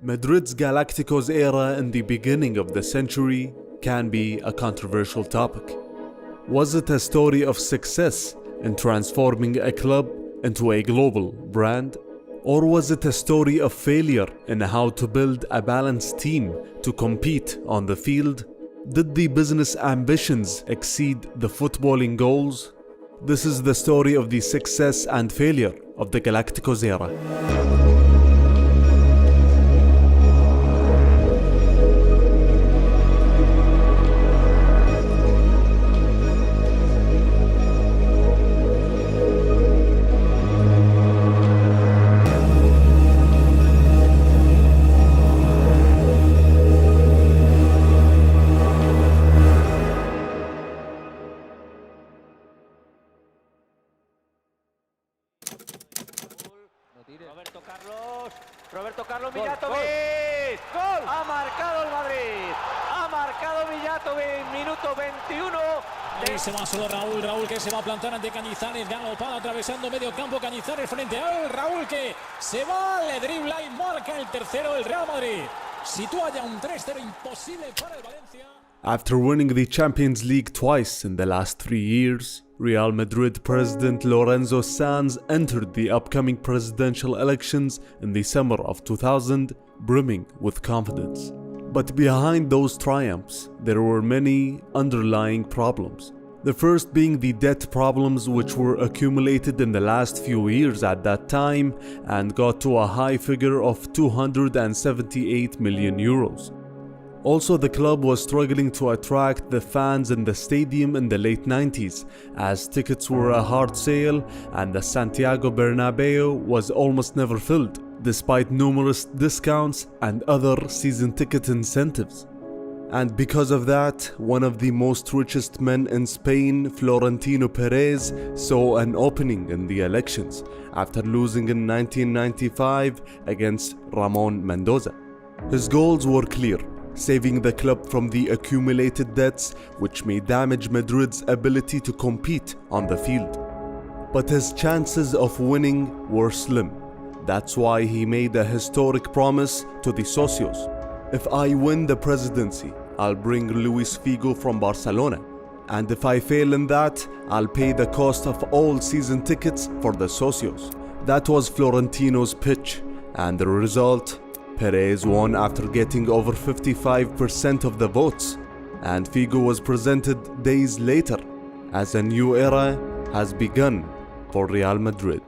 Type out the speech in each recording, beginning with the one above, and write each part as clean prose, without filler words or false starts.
Madrid's Galacticos era in the beginning of the century can be a controversial topic. Was it a story of success in transforming a club into a global brand? Or was it a story of failure in how to build a balanced team to compete on the field? Did the business ambitions exceed the footballing goals? This is the story of the success and failure of the Galacticos era. Roberto Carlos Mijatovic. ¡Gol! Ha marcado el Madrid. Ha marcado Mijatovic. Minuto 21. Ahí se va solo Raúl que se va a plantar ante Cañizares, galopado atravesando medio campo, Cañizares frente a él, Raúl que se va, le dribla y marca el tercero del Real Madrid. Sitúa ya un 3-0 imposible para el Valencia. After winning the Champions League twice in the last 3 years, Real Madrid President Lorenzo Sanz entered the upcoming presidential elections in the summer of 2000 brimming with confidence. But behind those triumphs, there were many underlying problems. The first being the debt problems which were accumulated in the last few years at that time and got to a high figure of 278 million euros. Also, the club was struggling to attract the fans in the stadium in the late 90s, as tickets were a hard sale and the Santiago Bernabeu was almost never filled, despite numerous discounts and other season ticket incentives. And because of that, one of the most richest men in Spain, Florentino Perez, saw an opening in the elections after losing in 1995 against Ramon Mendoza. His goals were clear: saving the club from the accumulated debts which may damage Madrid's ability to compete on the field. But his chances of winning were slim. That's why he made a historic promise to the socios. If I win the presidency, I'll bring Luis Figo from Barcelona. And if I fail in that, I'll pay the cost of all season tickets for the socios. That was Florentino's pitch, and the result? Perez won after getting over 55% of the votes, and Figo was presented days later, as a new era has begun for Real Madrid.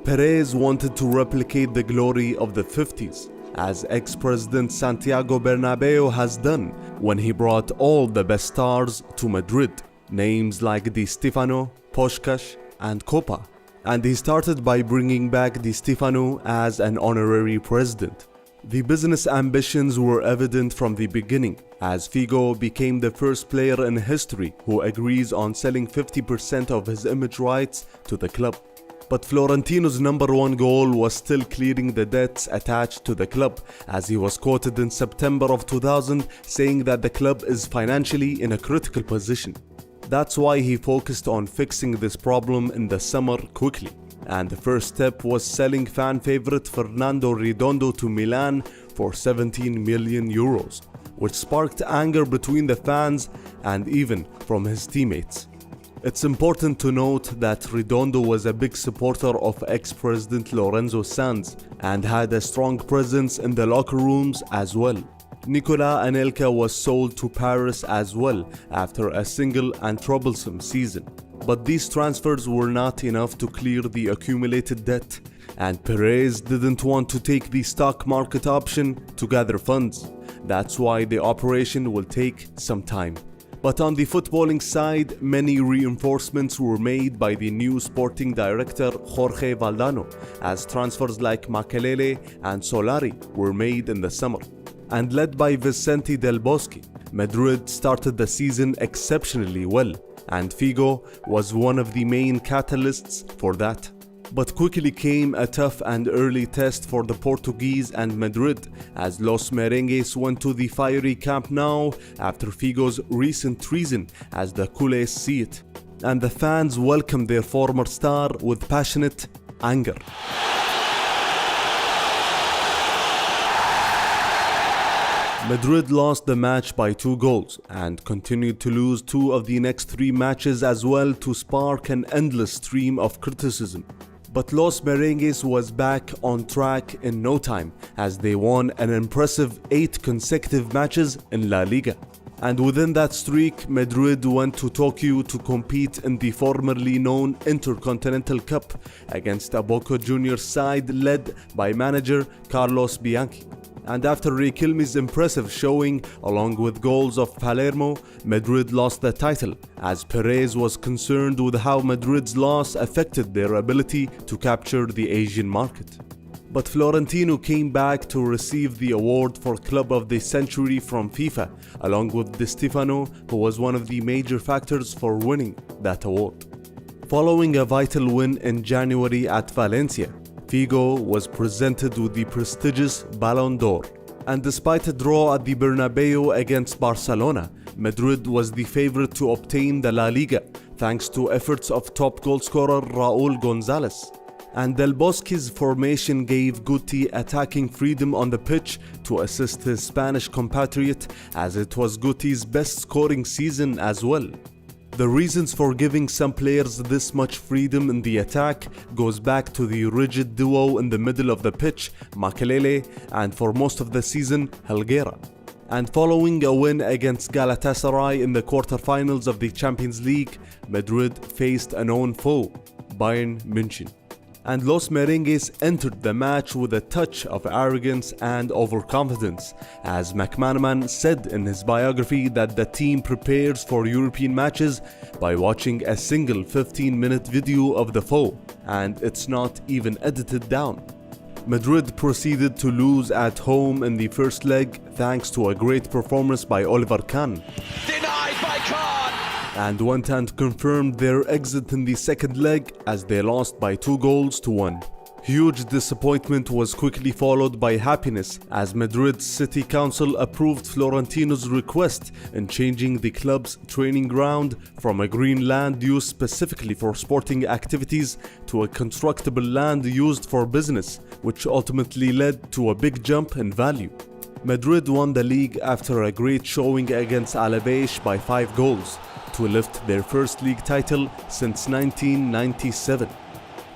Perez wanted to replicate the glory of the 50s, as ex-president Santiago Bernabeu has done when he brought all the best stars to Madrid, names like Di Stefano, Puskás, and Copa. And he started by bringing back Di Stefano as an honorary president. The business ambitions were evident from the beginning, as Figo became the first player in history who agrees on selling 50% of his image rights to the club. But Florentino's number one goal was still clearing the debts attached to the club, as he was quoted in September of 2000 saying that the club is financially in a critical position. That's why he focused on fixing this problem in the summer quickly. And the first step was selling fan favorite Fernando Redondo to Milan for 17 million euros, which sparked anger between the fans and even from his teammates. It's important to note that Redondo was a big supporter of ex-president Lorenzo Sanz and had a strong presence in the locker rooms as well. Nicolas Anelka was sold to Paris as well after a single and troublesome season. But these transfers were not enough to clear the accumulated debt, and Perez didn't want to take the stock market option to gather funds. That's why the operation will take some time. But on the footballing side, many reinforcements were made by the new sporting director Jorge Valdano, as transfers like Makelele and Solari were made in the summer. And led by Vicente Del Bosque, Madrid started the season exceptionally well, and Figo was one of the main catalysts for that. But quickly came a tough and early test for the Portuguese and Madrid, as Los Merengues went to the fiery Camp Nou after Figo's recent treason, as the culés see it. And the fans welcomed their former star with passionate anger. Madrid lost the match by 2 goals and continued to lose 2 of the next 3 matches as well to spark an endless stream of criticism. But Los Merengues was back on track in no time as they won an impressive 8 consecutive matches in La Liga. And within that streak, Madrid went to Tokyo to compete in the formerly known Intercontinental Cup against a Boca Juniors side led by manager Carlos Bianchi. And after Riquelme's impressive showing, along with goals of Palermo, Madrid lost the title, as Perez was concerned with how Madrid's loss affected their ability to capture the Asian market. But Florentino came back to receive the award for Club of the Century from FIFA, along with Di Stefano, who was one of the major factors for winning that award. Following a vital win in January at Valencia, Figo was presented with the prestigious Ballon d'Or. And despite a draw at the Bernabeu against Barcelona, Madrid was the favorite to obtain the La Liga, thanks to efforts of top goalscorer Raúl González. And Del Bosque's formation gave Guti attacking freedom on the pitch to assist his Spanish compatriot, as it was Guti's best scoring season as well. The reasons for giving some players this much freedom in the attack goes back to the rigid duo in the middle of the pitch, Makelele, and for most of the season, Helguera. And following a win against Galatasaray in the quarterfinals of the Champions League, Madrid faced a known foe, Bayern München. And Los Merengues entered the match with a touch of arrogance and overconfidence, as McManaman said in his biography that the team prepares for European matches by watching a single 15-minute video of the foe, and it's not even edited down. Madrid proceeded to lose at home in the first leg thanks to a great performance by Oliver Kahn. Denied by Kahn! And went and confirmed their exit in the second leg as they lost by 2-1. Huge disappointment was quickly followed by happiness as Madrid's City Council approved Florentino's request in changing the club's training ground from a green land used specifically for sporting activities to a constructible land used for business, which ultimately led to a big jump in value. Madrid won the league after a great showing against Alaves by 5 goals, to lift their first league title since 1997.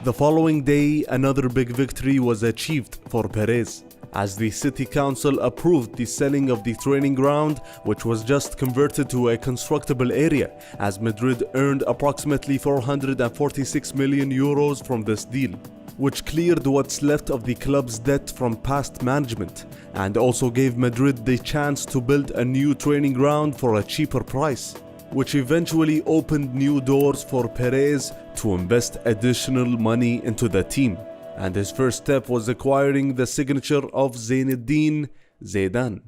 The following day, another big victory was achieved for Perez, as the City Council approved the selling of the training ground, which was just converted to a constructible area, as Madrid earned approximately 446 million euros from this deal, which cleared what's left of the club's debt from past management, and also gave Madrid the chance to build a new training ground for a cheaper price, which eventually opened new doors for Perez to invest additional money into the team. And his first step was acquiring the signature of Zinedine Zidane.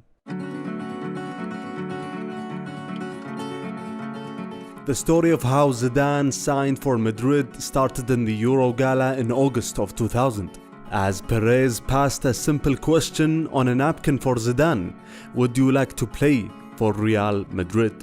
The story of how Zidane signed for Madrid started in the Euro Gala in August of 2000, as Perez passed a simple question on a napkin for Zidane: would you like to play for Real Madrid?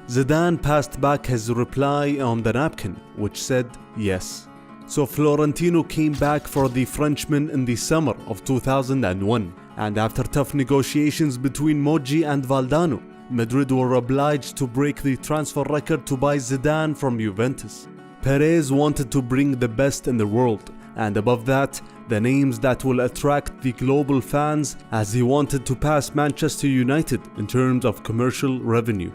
Zidane passed back his reply on the napkin, which said yes. So Florentino came back for the Frenchman in the summer of 2001, and after tough negotiations between Moggi and Valdano, Madrid were obliged to break the transfer record to buy Zidane from Juventus. Perez wanted to bring the best in the world, and above that, the names that will attract the global fans, as he wanted to pass Manchester United in terms of commercial revenue.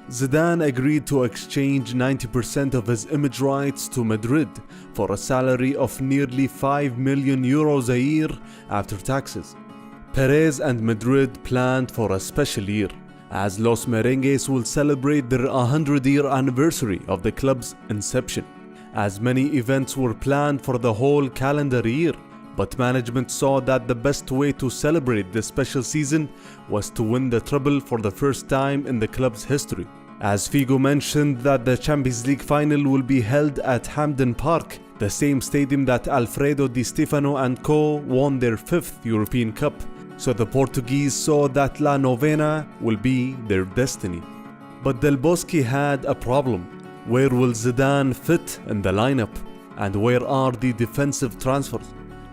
Zidane agreed to exchange 90% of his image rights to Madrid for a salary of nearly 5 million euros a year after taxes. Perez and Madrid planned for a special year, as Los Merengues will celebrate their 100-year anniversary of the club's inception, as many events were planned for the whole calendar year. But management saw that the best way to celebrate this special season was to win the treble for the first time in the club's history, as Figo mentioned that the Champions League final will be held at Hampden Park, the same stadium that Alfredo Di Stefano and co. won their 5th European Cup. So the Portuguese saw that La Novena will be their destiny. But Del Bosque had a problem. Where will Zidane fit in the lineup? And where are the defensive transfers?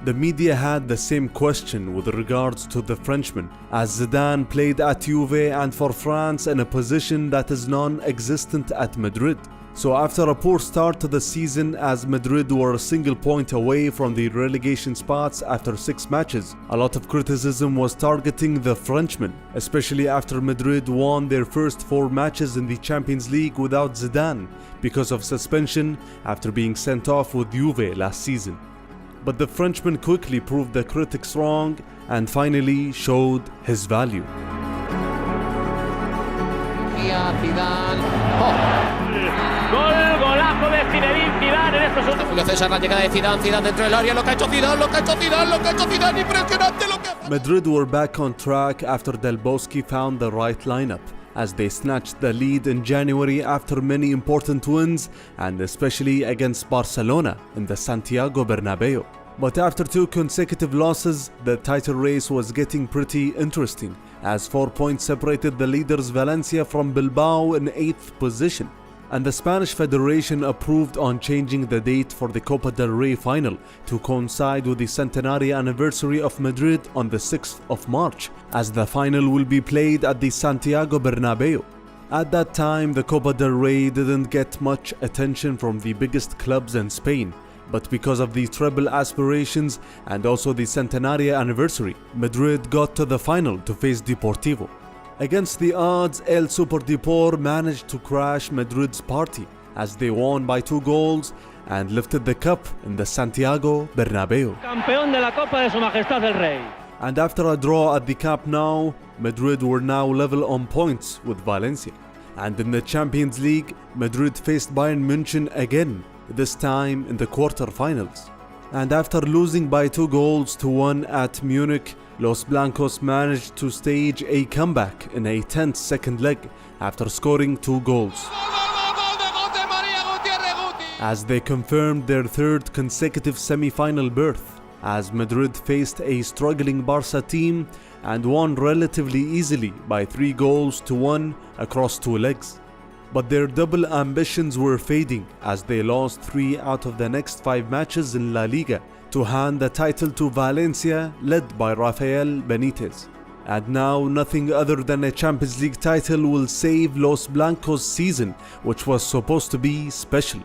The media had the same question with regards to the Frenchman, as Zidane played at Juve and for France in a position that is non-existent at Madrid. So after a poor start to the season, as Madrid were a single point away from the relegation spots after 6 matches, a lot of criticism was targeting the Frenchman, especially after Madrid won their first 4 matches in the Champions League without Zidane because of suspension after being sent off with Juve last season. But the Frenchman quickly proved the critics wrong and finally showed his value. Golazo de Zinedine Zidane en estos últimos. Julio César, la llegada de Zidane dentro del área, lo que ha hecho Zidane, impresionante lo que hace. Madrid were back on track after Del Bosque found the right lineup, as they snatched the lead in January after many important wins, and especially against Barcelona in the Santiago Bernabeu. But after 2 consecutive losses, the title race was getting pretty interesting, as 4 points separated the leaders Valencia from Bilbao in 8th position. And the Spanish Federation approved on changing the date for the Copa del Rey final to coincide with the centenary anniversary of Madrid on the 6th of March, as the final will be played at the Santiago Bernabeu. At that time, the Copa del Rey didn't get much attention from the biggest clubs in Spain, but because of the treble aspirations and also the centenary anniversary, Madrid got to the final to face Deportivo. Against the odds, El Superdepor managed to crash Madrid's party as they won by 2 goals and lifted the cup in the Santiago Bernabeu. Campeón de la Copa de Su Majestad el Rey. And after a draw at the Camp Nou, Madrid were now level on points with Valencia. And in the Champions League, Madrid faced Bayern München again, this time in the quarter-finals. And after losing by 2-1 at Munich, Los Blancos managed to stage a comeback in a tense second leg after scoring 2 goals, as they confirmed their 3rd consecutive semi-final berth, as Madrid faced a struggling Barca team and won relatively easily by 3-1 across 2 legs. But their double ambitions were fading as they lost 3 out of the next 5 matches in La Liga to hand the title to Valencia, led by Rafael Benitez. And now nothing other than a Champions League title will save Los Blancos' season, which was supposed to be special.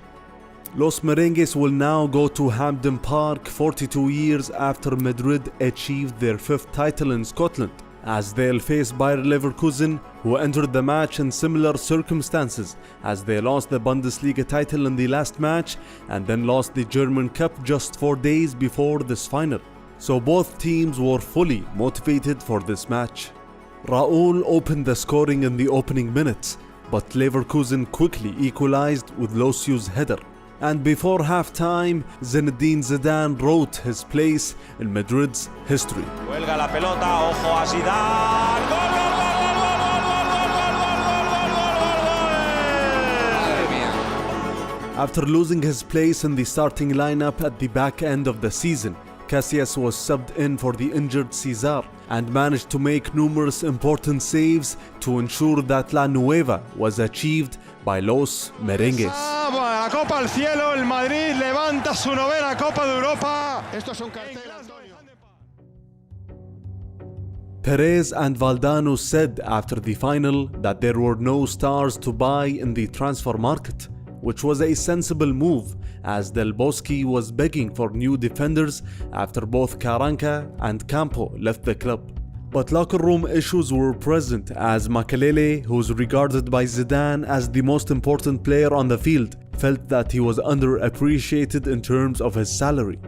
Los Merengues will now go to Hampden Park 42 years after Madrid achieved their 5th title in Scotland, as they'll face Bayer Leverkusen, who entered the match in similar circumstances, as they lost the Bundesliga title in the last match and then lost the German Cup just 4 days before this final. So both teams were fully motivated for this match. Raúl opened the scoring in the opening minutes, but Leverkusen quickly equalized with Losiu's header. And before halftime, Zinedine Zidane wrote his place in Madrid's history. Cuelga la pelota, ojo a Zidane. ¡Gol, gol, gol, gol, gol, gol, gol, gol, gol! After losing his place in the starting lineup at the back end of the season, Casillas was subbed in for the injured César and managed to make numerous important saves to ensure that La Nueva was achieved by Los Merengues. La Copa al cielo, el Madrid levanta su 9ª Copa de Europa. Esto es un cartel, Antonio. Perez and Valdano said after the final that there were no stars to buy in the transfer market, which was a sensible move as Del Bosque was begging for new defenders after both Carranca and Campo left the club. But locker room issues were present as Makelele, who's regarded by Zidane as the most important player on the field, felt that he was underappreciated in terms of his salary.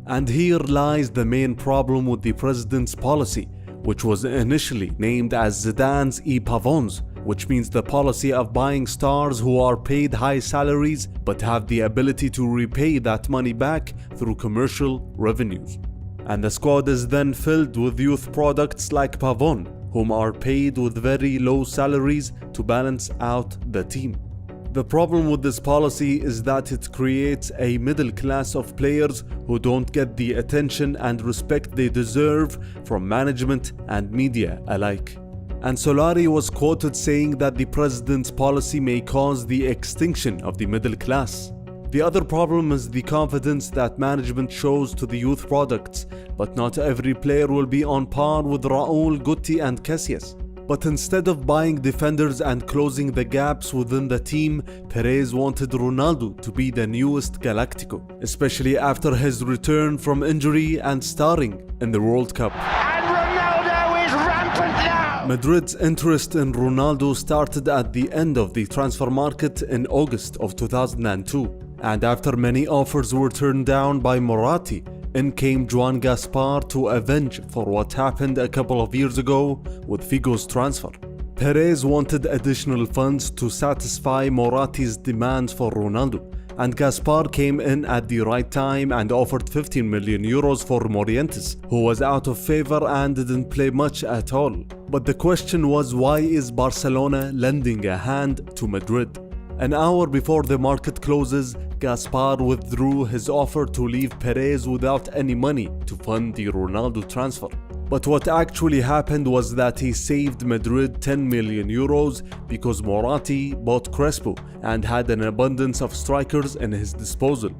And here lies the main problem with the president's policy, which was initially named as Zidane's e-pavons, which means the policy of buying stars who are paid high salaries but have the ability to repay that money back through commercial revenues. And the squad is then filled with youth products like Pavon, whom are paid with very low salaries to balance out the team. The problem with this policy is that it creates a middle class of players who don't get the attention and respect they deserve from management and media alike. And Solari was quoted saying that the president's policy may cause the extinction of the middle class. The other problem is the confidence that management shows to the youth products, but not every player will be on par with Raul, Guti and Casillas. But instead of buying defenders and closing the gaps within the team, Perez wanted Ronaldo to be the newest Galactico, especially after his return from injury and starring in the World Cup. And Ronaldo is rampant now. Madrid's interest in Ronaldo started at the end of the transfer market in August of 2002. And after many offers were turned down by Moratti, in came Joan Gaspar to avenge for what happened a couple of years ago with Figo's transfer. Perez wanted additional funds to satisfy Moratti's demands for Ronaldo, and Gaspar came in at the right time and offered 15 million euros for Morientes, who was out of favor and didn't play much at all. But the question was, why is Barcelona lending a hand to Madrid? An hour before the market closes, Gaspar withdrew his offer to leave Perez without any money to fund the Ronaldo transfer. But what actually happened was that he saved Madrid 10 million euros because Moratti bought Crespo and had an abundance of strikers in his disposal.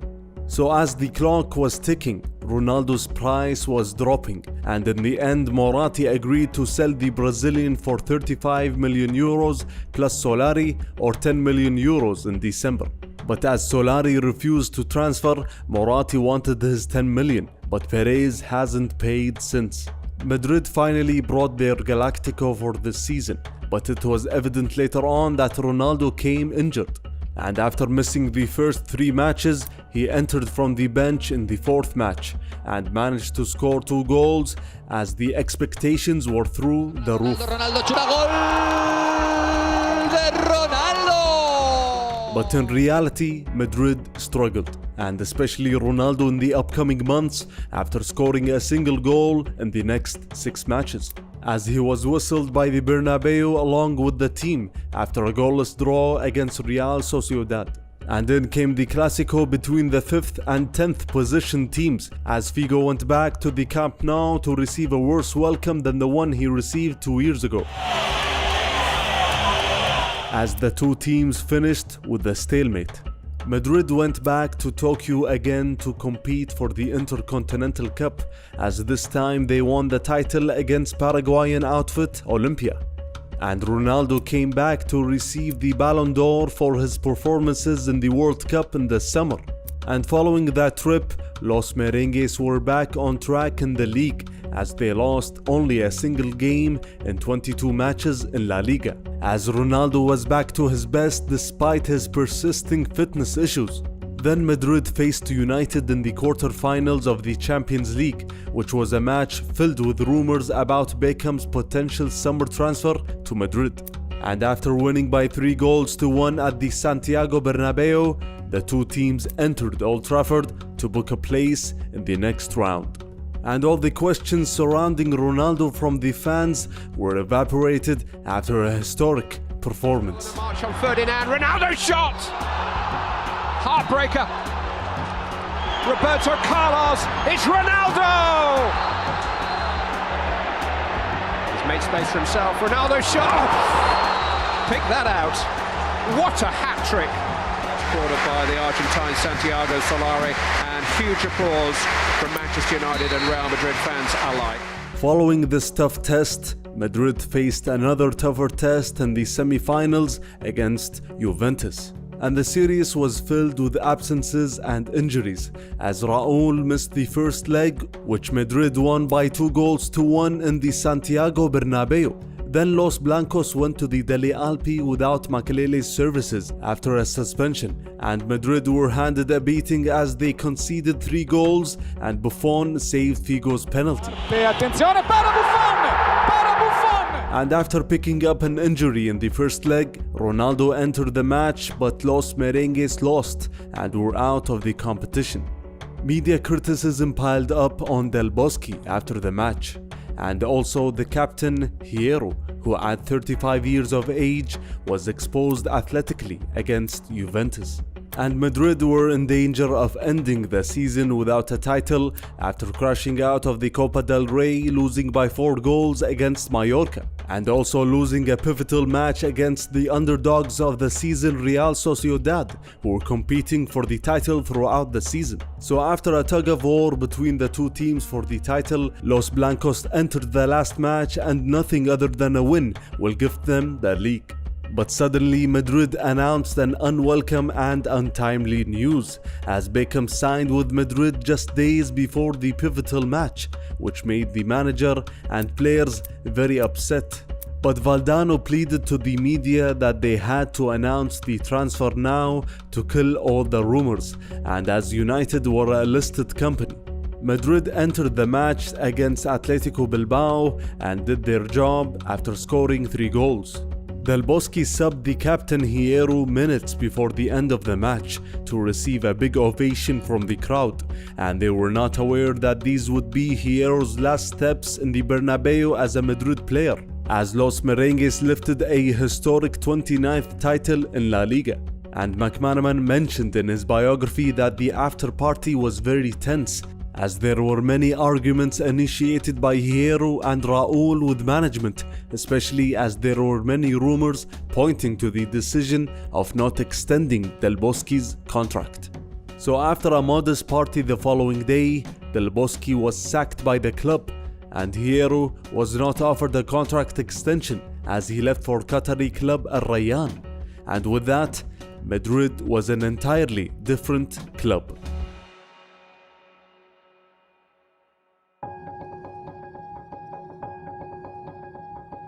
So as the clock was ticking, Ronaldo's price was dropping, and in the end Moratti agreed to sell the Brazilian for 35 million euros plus Solari, or 10 million euros in December. But as Solari refused to transfer, Moratti wanted his 10 million, but Perez hasn't paid since. Madrid finally brought their Galactico for this season, but it was evident later on that Ronaldo came injured. And after missing the first 3 matches, he entered from the bench in the 4th match and managed to score 2 goals as the expectations were through the roof. But in reality, Madrid struggled, and especially Ronaldo in the upcoming months after scoring a single goal in the next 6 matches, as he was whistled by the Bernabeu along with the team after a goalless draw against Real Sociedad. And then came the Clásico between the 5th and 10th position teams, as Figo went back to the Camp Nou to receive a worse welcome than the one he received 2 years ago, as the two teams finished with a stalemate. Madrid went back to Tokyo again to compete for the Intercontinental Cup, as this time they won the title against Paraguayan outfit Olimpia. And Ronaldo came back to receive the Ballon d'Or for his performances in the World Cup in the summer. And following that trip, Los Merengues were back on track in the league, as they lost only a single game in 22 matches in La Liga, as Ronaldo was back to his best despite his persisting fitness issues. Then Madrid faced United in the quarter-finals of the Champions League, which was a match filled with rumors about Beckham's potential summer transfer to Madrid. And after winning by 3-1 at the Santiago Bernabeu, the two teams entered Old Trafford to book a place in the next round. And all the questions surrounding Ronaldo from the fans were evaporated after a historic performance. March on Ferdinand, Ronaldo shot! Heartbreaker. Roberto Carlos, it's Ronaldo! He's made space for himself, Ronaldo shot! Pick that out. What a hat-trick! Scored by the Argentine Santiago Solari, and huge applause from Manchester United and Real Madrid fans alike. Following this tough test, Madrid faced another tougher test in the semi-finals against Juventus. And the series was filled with absences and injuries, as Raul missed the first leg, which Madrid won by 2-1 in the Santiago Bernabeu. Then Los Blancos went to the Dele Alpi without Makelele's services after a suspension, and Madrid were handed a beating as they conceded 3 goals and Buffon saved Figo's penalty. And after picking up an injury in the first leg, Ronaldo entered the match, but Los Merengues lost and were out of the competition. Media criticism piled up on Del Bosque after the match, and also the captain Hierro, who at 35 years of age was exposed athletically against Juventus. and Madrid were in danger of ending the season without a title after crashing out of the Copa del Rey, losing by 4 goals against Mallorca, and also losing a pivotal match against the underdogs of the season, Real Sociedad, who were competing for the title throughout the season. So after a tug of war between the two teams for the title, Los Blancos entered the last match, and nothing other than a win will give them the league. But suddenly Madrid announced an unwelcome and untimely news, as Beckham signed with Madrid just days before the pivotal match, which made the manager and players very upset. But Valdano pleaded to the media that they had to announce the transfer now to kill all the rumors, and as United were a listed company. Madrid entered the match against Atletico Bilbao and did their job after scoring 3 goals. Del Bosque subbed the captain Hierro minutes before the end of the match to receive a big ovation from the crowd, and they were not aware that these would be Hierro's last steps in the Bernabeu as a Madrid player, as Los Merengues lifted a historic 29th title in La Liga. And McManaman mentioned in his biography that the after party was very tense, as there were many arguments initiated by Hierro and Raúl with management, especially as there were many rumors pointing to the decision of not extending Del Bosque's contract. So after a modest party the following day, Del Bosque was sacked by the club, and Hierro was not offered a contract extension as he left for Qatari club Al Rayyan. And with that, Madrid was an entirely different club.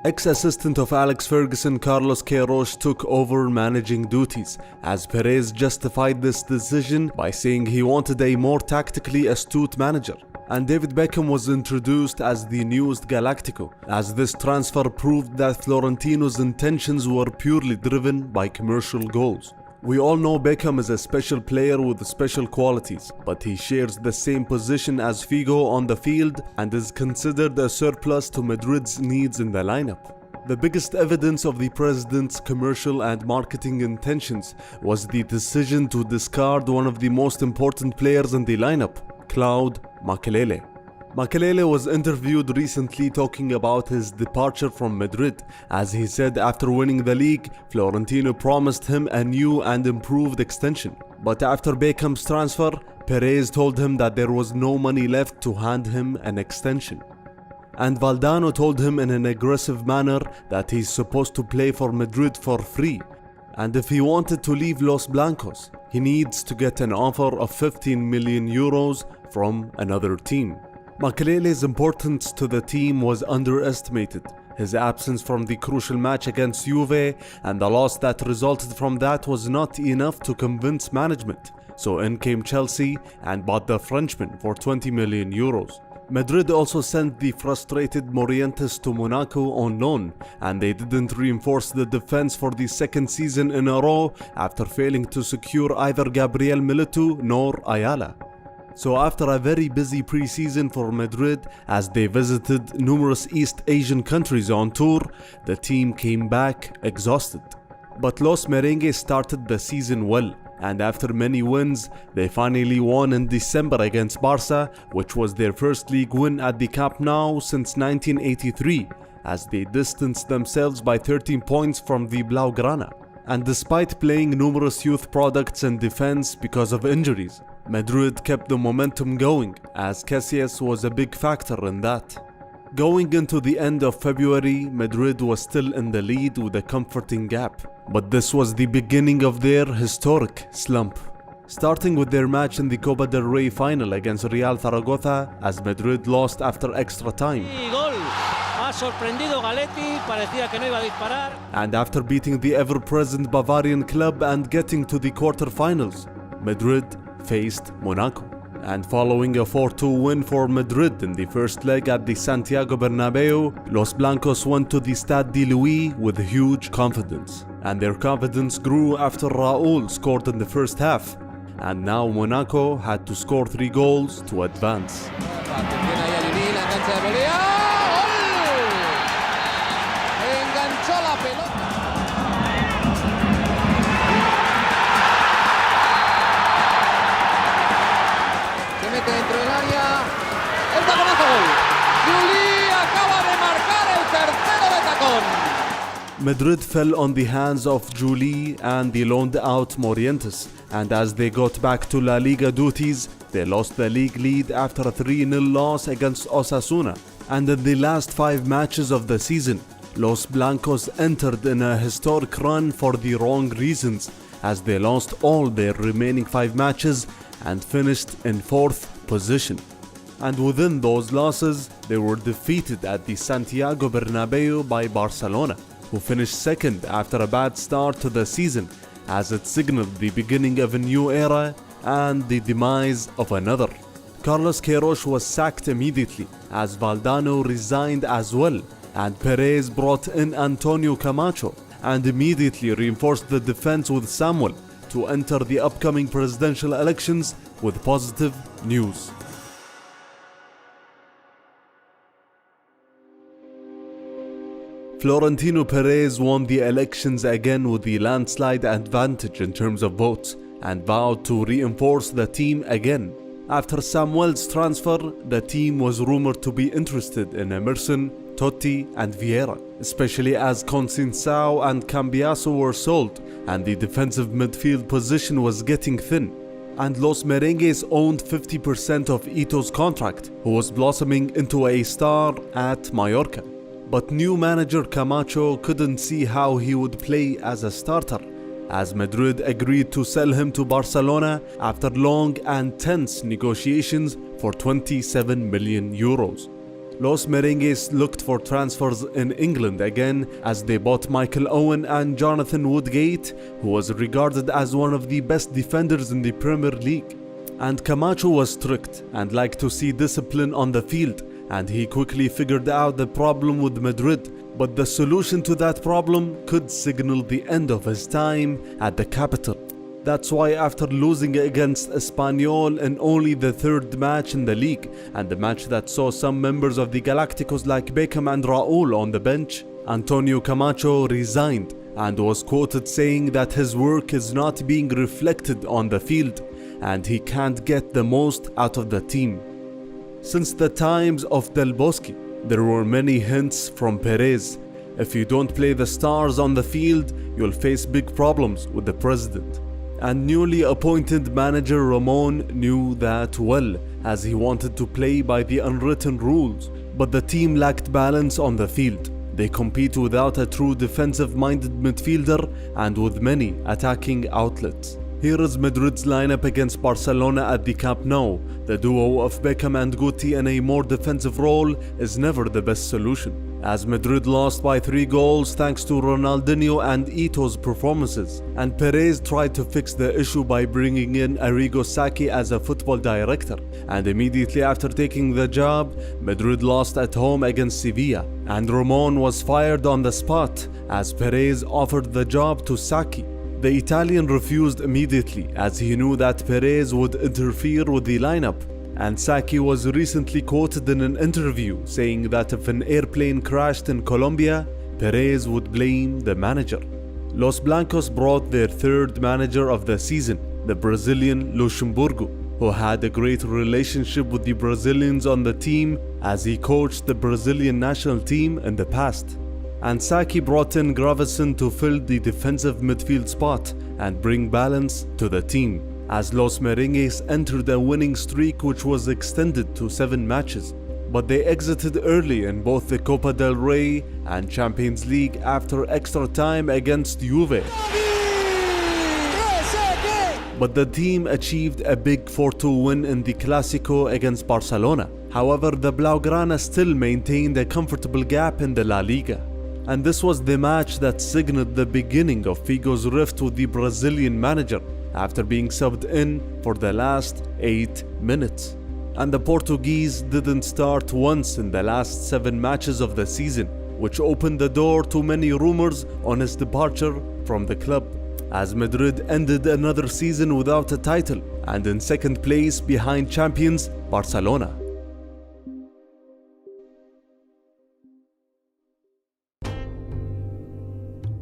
Ex-assistant of Alex Ferguson, Carlos Queiroz, took over managing duties, as Perez justified this decision by saying he wanted a more tactically astute manager. And David Beckham was introduced as the newest Galactico, as this transfer proved that Florentino's intentions were purely driven by commercial goals. We all know Beckham is a special player with special qualities, but he shares the same position as Figo on the field and is considered a surplus to Madrid's needs in the lineup. The biggest evidence of the president's commercial and marketing intentions was the decision to discard one of the most important players in the lineup, Claude Makelele. Makelele was interviewed recently talking about his departure from Madrid, as he said after winning the league, Florentino promised him a new and improved extension. But after Beckham's transfer, Perez told him that there was no money left to hand him an extension. And Valdano told him in an aggressive manner that he's supposed to play for Madrid for free. And if he wanted to leave Los Blancos, he needs to get an offer of 15 million euros from another team. Makelele's importance to the team was underestimated. His absence from the crucial match against Juve and the loss that resulted from that was not enough to convince management. So in came Chelsea and bought the Frenchman for 20 million euros. Madrid also sent the frustrated Morientes to Monaco on loan, and they didn't reinforce the defense for the second season in a row after failing to secure either Gabriel Milito nor Ayala. So after a very busy pre-season for Madrid, as they visited numerous East Asian countries on tour, the team came back exhausted. But Los Merengues started the season well, and after many wins, they finally won in December against Barca, which was their first league win at the Camp Nou since 1983, as they distanced themselves by 13 points from the Blaugrana. And despite playing numerous youth products in defense because of injuries, Madrid kept the momentum going, as Casillas was a big factor in that. Going into the end of February, Madrid was still in the lead with a comforting gap, but this was the beginning of their historic slump. Starting with their match in the Copa del Rey final against Real Zaragoza, as Madrid lost after extra time. And after beating the ever-present Bavarian club and getting to the quarter-finals, Madrid faced Monaco. And following a 4-2 win for Madrid in the first leg at the Santiago Bernabeu, Los Blancos went to the Stade de Louis with huge confidence. And their confidence grew after Raúl scored in the first half. And now Monaco had to score 3 goals to advance. mete dentro del área. El taconazo gol. Juli acaba de marcar el tercero de tacón. Madrid fell on the hands of Juli and the loaned out Morientes, and as they got back to La Liga duties, they lost the league lead after a 3-0 loss against Osasuna. And in the last 5 matches of the season, Los Blancos entered in a historic run for the wrong reasons, as they lost all their remaining 5 matches and finished in 4th position. And within those losses, they were defeated at the Santiago Bernabeu by Barcelona, who finished 2nd after a bad start to the season, as it signaled the beginning of a new era and the demise of another. Carlos Queiroz was sacked immediately, as Valdano resigned as well, and Perez brought in Antonio Camacho and immediately reinforced the defense with Samuel to enter the upcoming presidential elections with positive news. Florentino Perez won the elections again with the landslide advantage in terms of votes and vowed to reinforce the team again. After Samuel's transfer, the team was rumored to be interested in Emerson, Totti and Vieira, especially as Conceição and Cambiaso were sold and the defensive midfield position was getting thin. And Los Merengues owned 50% of Ito's contract, who was blossoming into a star at Mallorca. But new manager Camacho couldn't see how he would play as a starter, as Madrid agreed to sell him to Barcelona after long and tense negotiations for 27 million euros. Los Merengues looked for transfers in England again, as they bought Michael Owen and Jonathan Woodgate, who was regarded as one of the best defenders in the Premier League. And Camacho was strict and liked to see discipline on the field, and he quickly figured out the problem with Madrid, but the solution to that problem could signal the end of his time at the capital. That's why after losing against Espanyol in only the 3rd match in the league, and the match that saw some members of the Galacticos like Beckham and Raul on the bench, Antonio Camacho resigned and was quoted saying that his work is not being reflected on the field and he can't get the most out of the team. Since the times of Del Bosque, there were many hints from Perez. If you don't play the stars on the field, you'll face big problems with the president. And newly appointed manager Ramon knew that well, as he wanted to play by the unwritten rules. But the team lacked balance on the field. They compete without a true defensive-minded midfielder and with many attacking outlets. Here is Madrid's lineup against Barcelona at the Camp Nou. The duo of Beckham and Guti in a more defensive role is never the best solution, as Madrid lost by 3 goals thanks to Ronaldinho and Ito's performances, and Perez tried to fix the issue by bringing in Arrigo Sacchi as a football director, and immediately after taking the job, Madrid lost at home against Sevilla, and Ramon was fired on the spot as Perez offered the job to Sacchi. The Italian refused immediately, as he knew that Perez would interfere with the lineup, and Sacchi was recently quoted in an interview saying that if an airplane crashed in Colombia, Perez would blame the manager. Los Blancos brought their 3rd manager of the season, the Brazilian Luxemburgo, who had a great relationship with the Brazilians on the team as he coached the Brazilian national team in the past. And Sacchi brought in Gravesen to fill the defensive midfield spot and bring balance to the team, as Los Merengues entered a winning streak which was extended to 7 matches. But they exited early in both the Copa del Rey and Champions League after extra time against Juve. But the team achieved a big 4-2 win in the Clásico against Barcelona. However, the Blaugrana still maintained a comfortable gap in the La Liga. And this was the match that signaled the beginning of Figo's rift with the Brazilian manager after being subbed in for the last 8 minutes. And the Portuguese didn't start once in the last 7 matches of the season, which opened the door to many rumors on his departure from the club, as Madrid ended another season without a title and in 2nd place behind champions Barcelona.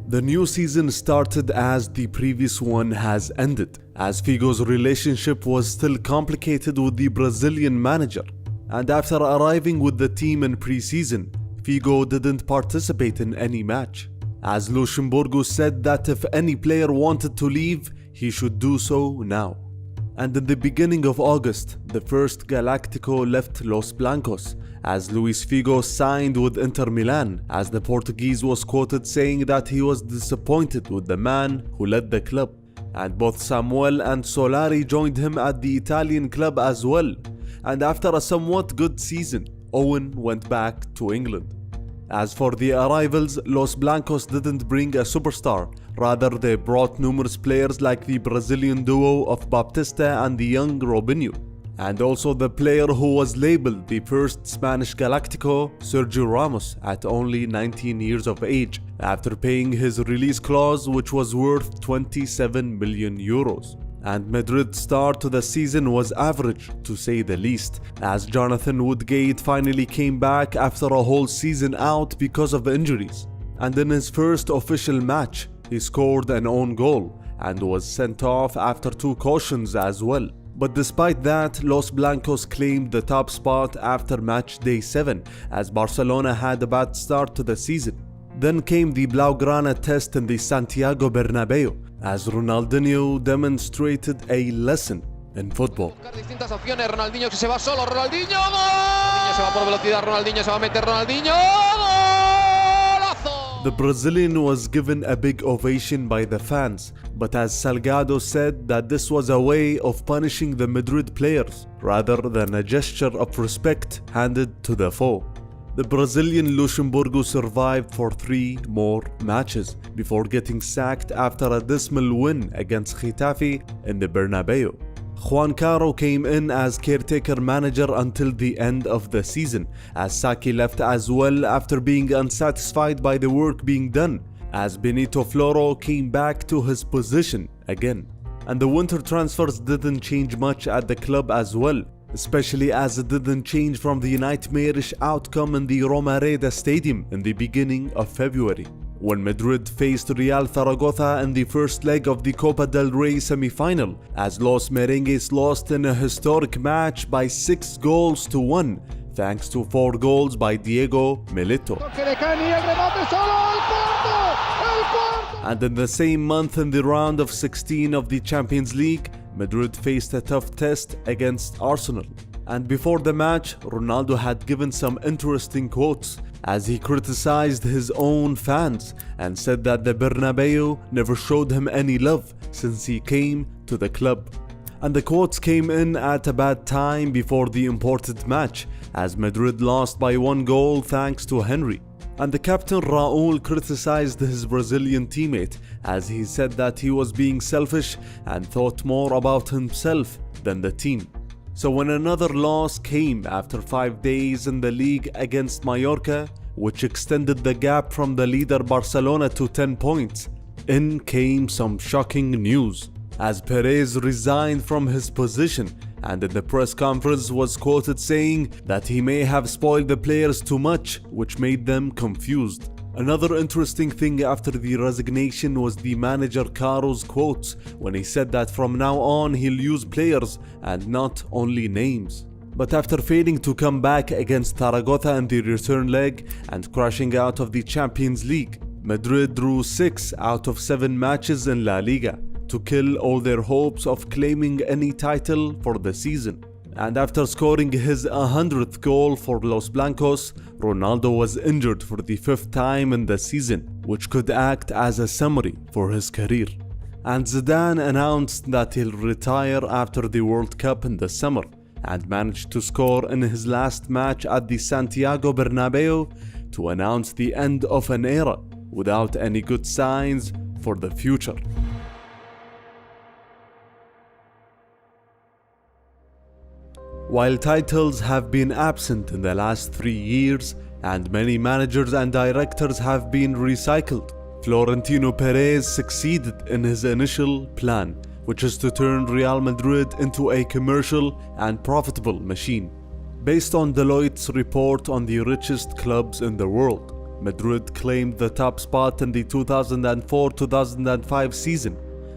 The new season started as the previous one has ended, as Figo's relationship was still complicated with the Brazilian manager. And after arriving with the team in pre-season, Figo didn't participate in any match, as Luxemburgo said that if any player wanted to leave, he should do so now. And in the beginning of August, the first Galactico left Los Blancos, as Luis Figo signed with Inter Milan, as the Portuguese was quoted saying that he was disappointed with the man who led the club. And both Samuel and Solari joined him at the Italian club as well. And after a somewhat good season, Owen went back to England. As for the arrivals, Los Blancos didn't bring a superstar. Rather, they brought numerous players like the Brazilian duo of Baptista and the young Robinho. And also the player who was labeled the first Spanish Galactico, Sergio Ramos, at only 19 years of age, after paying his release clause, which was worth 27 million euros. And Madrid's start to the season was average, to say the least, as Jonathan Woodgate finally came back after a whole season out because of injuries. And in his first official match, he scored an own goal and was sent off after 2 cautions as well. But despite that, Los Blancos claimed the top spot after match day 7, as Barcelona had a bad start to the season. Then came the Blaugrana test in the Santiago Bernabéu, as Ronaldinho demonstrated a lesson in football. Distintas opciones, Ronaldinho que se va solo, Ronaldinho, ¡gol! Ronaldinho se va por velocidad, Ronaldinho se va a meter, Ronaldinho, ¡golazo! The Brazilian was given a big ovation by the fans, but as Salgado said that this was a way of punishing the Madrid players, rather than a gesture of respect handed to the foe. The Brazilian Luxemburgo survived for 3 more matches before getting sacked after a dismal win against Getafe in the Bernabeu. Juan Caro came in as caretaker manager until the end of the season, as Saki left as well after being unsatisfied by the work being done, as Benito Floro came back to his position again. And the winter transfers didn't change much at the club as well, especially as it didn't change from the nightmarish outcome in the Romareda Stadium in the beginning of February, when Madrid faced Real Zaragoza in the first leg of the Copa del Rey semi-final, as Los Merengues lost in a historic match by 6-1, thanks to 4 goals by Diego Milito. And in the same month, in the round of 16 of the Champions League, Madrid faced a tough test against Arsenal. And before the match, Ronaldo had given some interesting quotes, as he criticized his own fans and said that the Bernabeu never showed him any love since he came to the club. And the quotes came in at a bad time before the important match, as Madrid lost by 1 goal thanks to Henry. And the captain Raul criticized his Brazilian teammate, as he said that he was being selfish and thought more about himself than the team. So when another loss came after 5 days in the league against Mallorca, which extended the gap from the leader Barcelona to 10 points, in came some shocking news, as Perez resigned from his position, and in the press conference was quoted saying that he may have spoiled the players too much, which made them confused. Another interesting thing after the resignation was the manager Caro's quotes, when he said that from now on he'll use players and not only names. But after failing to come back against Zaragoza in the return leg and crashing out of the Champions League, Madrid drew 6 out of 7 matches in La Liga, to kill all their hopes of claiming any title for the season. And after scoring his 100th goal for Los Blancos, Ronaldo was injured for the 5th time in the season, which could act as a summary for his career. And Zidane announced that he'll retire after the World Cup in the summer, and managed to score in his last match at the Santiago Bernabeu to announce the end of an era without any good signs for the future. While titles have been absent in the last 3 years, and many managers and directors have been recycled, Florentino Perez succeeded in his initial plan, which is to turn Real Madrid into a commercial and profitable machine. Based on Deloitte's report on the richest clubs in the world, Madrid claimed the top spot in the 2004-2005 season,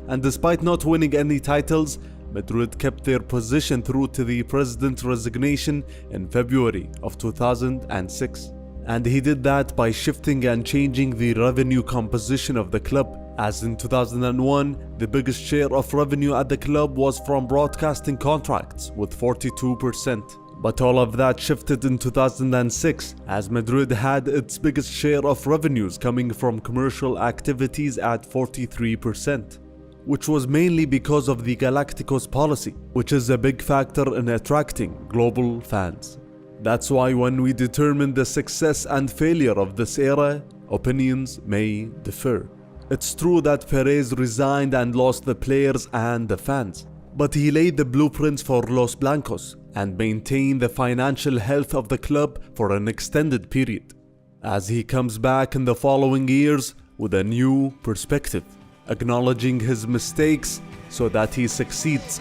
and despite not winning any titles, Madrid kept their position through to the president's resignation in February of 2006. And he did that by shifting and changing the revenue composition of the club, as in 2001, the biggest share of revenue at the club was from broadcasting contracts with 42%. But all of that shifted in 2006, as Madrid had its biggest share of revenues coming from commercial activities at 43%, which was mainly because of the Galacticos policy, which is a big factor in attracting global fans. That's why when we determine the success and failure of this era, opinions may differ. It's true that Perez resigned and lost the players and the fans, but he laid the blueprints for Los Blancos and maintained the financial health of the club for an extended period, as he comes back in the following years with a new perspective, acknowledging his mistakes so that he succeeds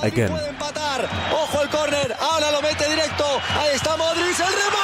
again. Ojo el córner, ahora lo mete directo, ahí está Modric, el remate.